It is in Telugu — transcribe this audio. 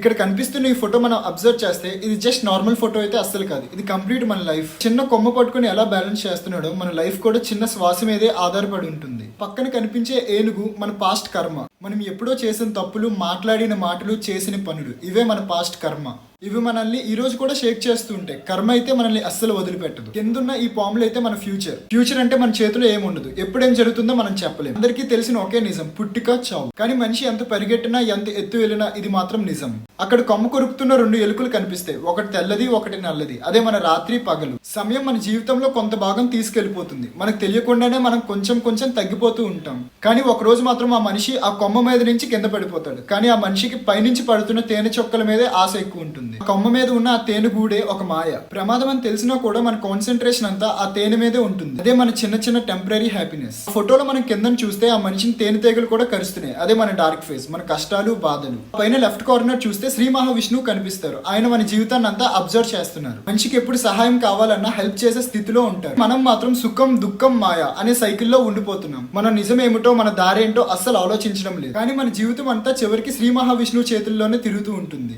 ఇక్కడ కనిపిస్తున్న ఈ ఫోటో మనం అబ్జర్వ్ చేస్తే ఇది జస్ట్ నార్మల్ ఫోటో అయితే అస్సలు కాదు. ఇది కంప్లీట్ మన లైఫ్. చిన్న కొమ్మ పట్టుకుని ఎలా బ్యాలెన్స్ చేస్తున్నాడో మన లైఫ్ కూడా చిన్న శ్వాస మీదే ఆధారపడి ఉంటుంది. పక్కన కనిపించే ఏనుగు మన పాస్ట్ కర్మ. మనం ఎప్పుడో చేసిన తప్పులు, మాట్లాడిన మాటలు, చేసిన పనులు, ఇవే మన పాస్ట్ కర్మ. ఇవి మనల్ని ఈ రోజు కూడా షేక్ చేస్తూ ఉంటాయి. కర్మ అయితే మనల్ని అస్సలు వదిలిపెట్టదు. కిందున్న ఈ పాములు అయితే మన ఫ్యూచర్ అంటే మన చేతిలో ఏముండదు. ఎప్పుడేం జరుగుతుందో మనం చెప్పలేం. అందరికీ తెలిసిన ఒకే నిజం, పుట్టిక చావు. కానీ మనిషి ఎంత పరిగెట్టినా, ఎంత ఎత్తు వెళ్ళినా ఇది మాత్రం నిజం. అక్కడ కొమ్మ కొరుకుతున్న 2 ఎలుకలు కనిపిస్తాయి. ఒకటి తెల్లది, ఒకటి నల్లది. అదే మన రాత్రి పగలు. సమయం మన జీవితంలో కొంత భాగం తీసుకెళ్లిపోతుంది. మనకు తెలియకుండానే మనం కొంచెం తగ్గిపోతూ ఉంటాం. కానీ ఒక రోజు మాత్రం ఆ మనిషి ఆ కొమ్మ మీద నుంచి కింద పడిపోతాడు. కానీ ఆ మనిషికి పైనుంచి పడుతున్న తేనె చుక్కల మీదే ఆశ ఎక్కువ ఉంటుంది. కొమ్మ మీద ఉన్న ఆ తేనె గూడే ఒక మాయ. ప్రమాదం అని తెలిసినా కూడా మన కాన్సన్ట్రేషన్ అంతా ఆ తేనె మీదే ఉంటుంది. అదే మన చిన్న టెంపరీ హ్యాపీనెస్. ఫోటోలో మనం కింద చూస్తే ఆ మనిషిని తేనెటీగలు కూడా కరుస్తున్నాయి. అదే మన డార్క్ ఫేస్, మన కష్టాలు, బాధలు. పైన లెఫ్ట్ కార్నర్ చూస్తే శ్రీ మహావిష్ణువు కనిపిస్తారు. ఆయన మన జీవితాన్ని అంతా అబ్జర్వ్ చేస్తున్నారు. మనిషికి ఎప్పుడు సహాయం కావాలన్నా హెల్ప్ చేసే స్థితిలో ఉంటారు. మనం మాత్రం సుఖం, దుఃఖం, మాయ అనే సైకిల్లో ఉండిపోతున్నాం. మన నిజం ఏమిటో, మన దారేంటో అస్సలు ఆలోచించడం లేదు. కానీ మన జీవితం అంతా చివరికి శ్రీ మహావిష్ణువు చేతుల్లోనే తిరుగుతూ ఉంటుంది.